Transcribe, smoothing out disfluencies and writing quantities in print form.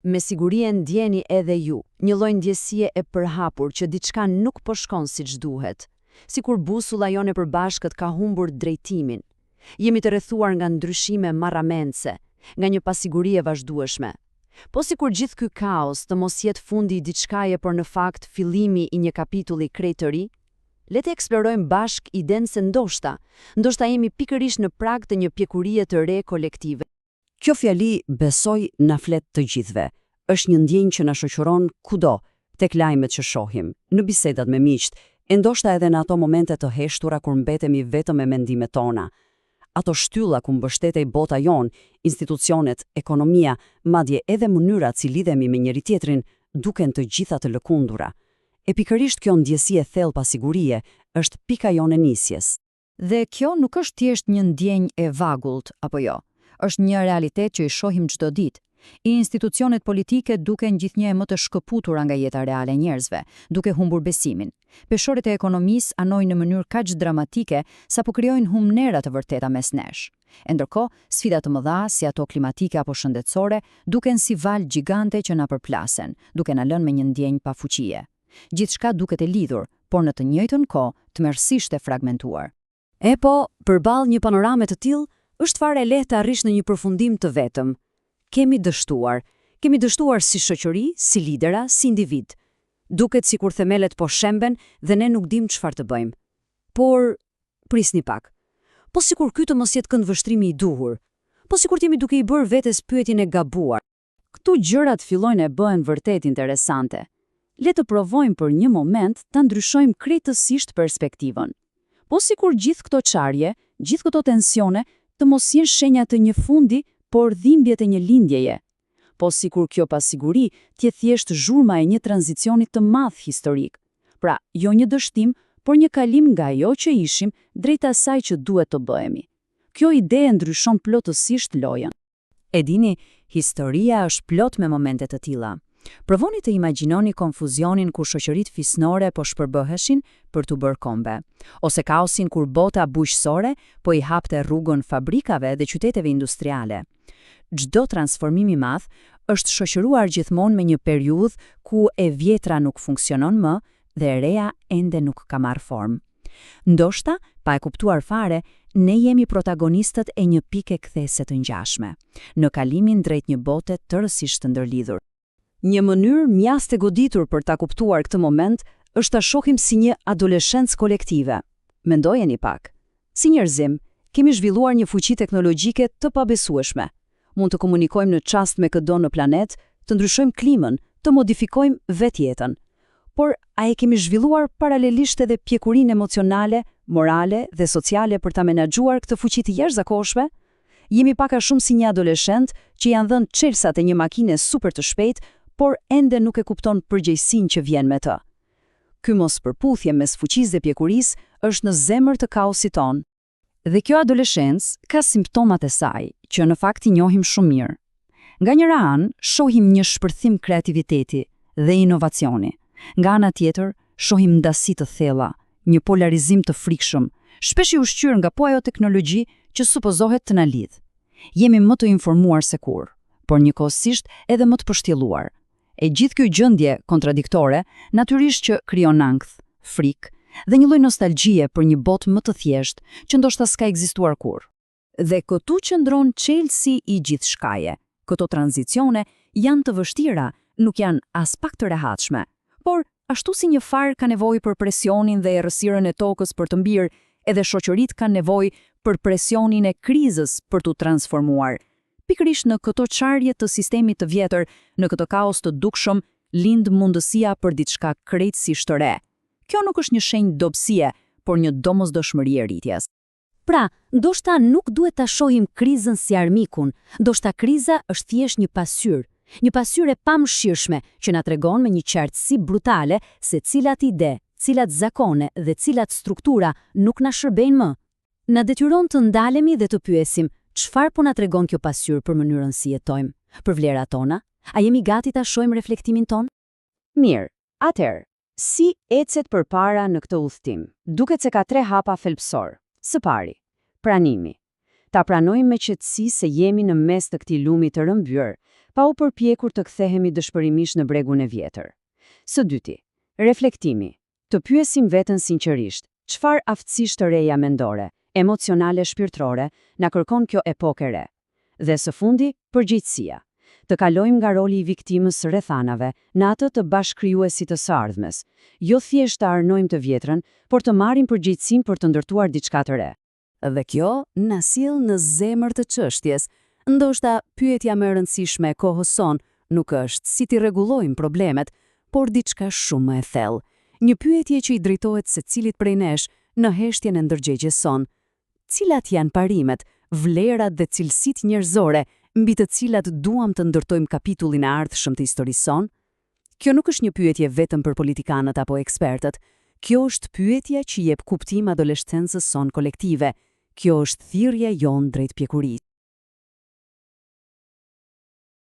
Me siguri e ndjeni edhe ju, një lloj ndjesie e përhapur që diçka nuk po shkon siç duhet, sikur busulla jone e përbashkët ka humbur drejtimin. Jemi të rrethuar nga ndryshime marramense, nga një pasiguri e vazhdueshme. Po sikur gjithë ky kaos të mos jetë fundi i diçkaje, por në fakt fillimi i një kapitulli krejt të ri, le të eksplorojmë bashk idenë se ndoshta jemi pikërisht në prag të një pjekurie të re kolektive. Kjo fjali besoj na flet të gjithëve. Është një ndjenjë që na shoqëron kudo, tek lajmet që shohim, në bisedat me miqt, e ndoshta edhe në ato momente të heshtura kur mbetemi vetëm me mendimet tona. Ato shtylla ku mbështetej bota jon, institucionet, ekonomia, madje edhe mënyrat si lidhemi me njëri tjetrin, duken të gjitha të lëkundura. E pikërisht kjo ndjesi e thellë pasigurie është pika jone nisjes. Dhe kjo nuk është thjesht një ndjenjë e vagullt, apo jo? Është një realitet që i shohim çdo ditë. Institucionet politike duken gjithnjë më të shkëputura nga jeta reale e njerëzve, duke humbur besimin. Peshorët e ekonomisë anojnë në mënyrë kaq dramatike sapo krijojnë humnera të vërteta mes nesh. E ndërkohë, sfida të mëdha, si ato klimatike apo shëndetësore, duken si valë gjigante që na përplasen, duke na lënë me një ndjenjë pa fuqie. Gjithçka duket e lidhur, por në të njëjtën kohë tmerrsisht e fragmentuar. E po, përballë një panorame të tillë, është fare lehtë të arrish në një përfundim të vetëm. Kemi dështuar si shoqëri, si lidera, si individ. Duket sikur themelet po shemben dhe ne nuk dim çfarë të bëjmë. Por, prisni pak. Po sikur ky të mos jetë këndvështrimi i duhur. Po sikur t'jemi duke i bërë vetes pyetjen e gabuar. Këtu gjërat fillojnë e bëhen vërtet interesante. Le të provojmë për një moment ta ndryshojmë krejtësisht perspektivën. Po sikur gjithë këto çarje, gjithë këto tensione të mos jenë shenja të një fundi, por dhimbjet e një lindjeje. Po sikur kjo pasiguri t'je thjesht zhurma e një tranzicioni të madh historik. Pra, jo një dështim, por një kalim nga ajo që ishim drejt asaj që duhet të bëhemi. Kjo ide e ndryshon plotësisht lojën. E dini, historia është plot me momente të tilla. Provoni të imagjinoni konfuzionin kur shoqëritë fisnore po shpërbëheshin për t'u bërë kombe, ose kaosin kur bota bujqësore po i hapte rrugën fabrikave dhe qyteteve industriale. Çdo transformim i madh është shoqëruar gjithmonë me një periudhë ku e vjetra nuk funksionon më dhe e reja ende nuk ka marrë formë. Ndoshta, pa e kuptuar fare, ne jemi protagonistët e një pike kthese të ngjashme, në kalimin drejt një bote tërësisht të ndërlidhur. Një mënyrë mjaft e goditur për ta kuptuar këtë moment është ta shohim si një adoleshencë kolektive. Mendojeni pak. Si njerëzim, kemi zhvilluar një fuqi teknologjike të pabesueshme. Mund të komunikojmë në çast me çdo në planet, të ndryshojmë klimën, të modifikojmë vetjetën. Por a e kemi zhvilluar paralelisht edhe pjekurinë emocionale, morale dhe sociale për ta menaxhuar këtë fuqi të jashtëzakonshme? Jemi pak a shumë si një adoleshent që janë dhënë çelësat e një makine super të shpejtë, por ende nuk e kupton përgjegjësinë që vjen me të. Ky mospërputhje mes fuqisë dhe pjekurisë është në zemër të kaosit ton. Dhe kjo adoleshencë ka simptomat e saj, që në fakt i njohim shumë mirë. Nga njëra anë, shohim një shpërthim kreativiteti dhe inovacioni. Nga ana tjetër, shohim ndasi të thella, një polarizim të frikshëm, shpesh i ushqyer nga po ajo teknologji që supozohet të na lidh. Jemi më të informuar se kur, por njëkohësisht edhe më të pështjelluar. E gjithë kjo gjendje kontradiktore natyrisht që krijon ankth, frikë dhe një lloj nostalgjie për një botë më të thjeshtë që ndoshta s'ka ekzistuar kurrë. Dhe këtu qëndron çelësi i gjithçkaje. Këto tranzicione janë të vështira, nuk janë as pak të rehatshme, por ashtu si një far ka nevojë për presionin dhe errësirën e tokës për të mbirë, edhe shoqëritë kanë nevojë për presionin e krizës për t'u transformuar. Pikërisht në këto çarje të sistemit të vjetër, në këtë kaos të dukshëm, lind mundësia për diçka krejtësisht të re. Kjo nuk është një shenjë dobësie, por një domosdoshmëri e rritjes. Pra, ndoshta nuk duhet ta shohim krizën si armikun, ndoshta kriza është thjesht një pasyrë e pamëshirshme që na tregon me një qartësi brutale se cilat ide, cilat zakone dhe cilat struktura nuk na shërbejnë më. Na detyron të ndalemi dhe të pyesim, çfarë po na tregon kjo pasyrë për mënyrën si jetojmë, për vlerat tona? A jemi gati ta shohim reflektimin ton? Mirë, atëherë, si ecet përpara në këtë udhtim? Duket se ka 3 hapa thelbësor. Së pari, pranimi. Ta pranojmë me qetësi se jemi në mes të këtij lumi të rëmbyer, pa u përpjekur të kthehemi dëshpërimisht në bregun e vjetër. Së dyti, reflektimi. Të pyesim veten sinqerisht, çfarë aftësish të reja mendore, emocionale, shpirtërore na kërkon kjo epokë e re. Dhe së fundi, përgjegjësia. Të kalojmë nga roli i viktimës së rrethanave në atë të bashkëkrijuesit të së ardhmes, jo thjesht të arnojmë të vjetrën, por të marrim përgjegjësinë për të ndërtuar diçka të re. Dhe kjo na sill në zemër të çështjes. Ndoshta pyetja më e rëndësishme e kohës son nuk është si t'i rregullojmë problemet, por diçka shumë më e thellë. Një pyetje që i drejtohet secilit prej nesh në heshtjen e ndërgjegjes son. Cilat janë parimet, vlerat dhe cilësitë njerëzore mbi të cilat duam të ndërtojmë kapitullin e ardhshëm të historisë son? Kjo nuk është një pyetje vetëm për politikanët apo ekspertët. Kjo është pyetja që jep kuptim adoleshencës son kolektive. Kjo është thirrja jon drejt pjekurisë.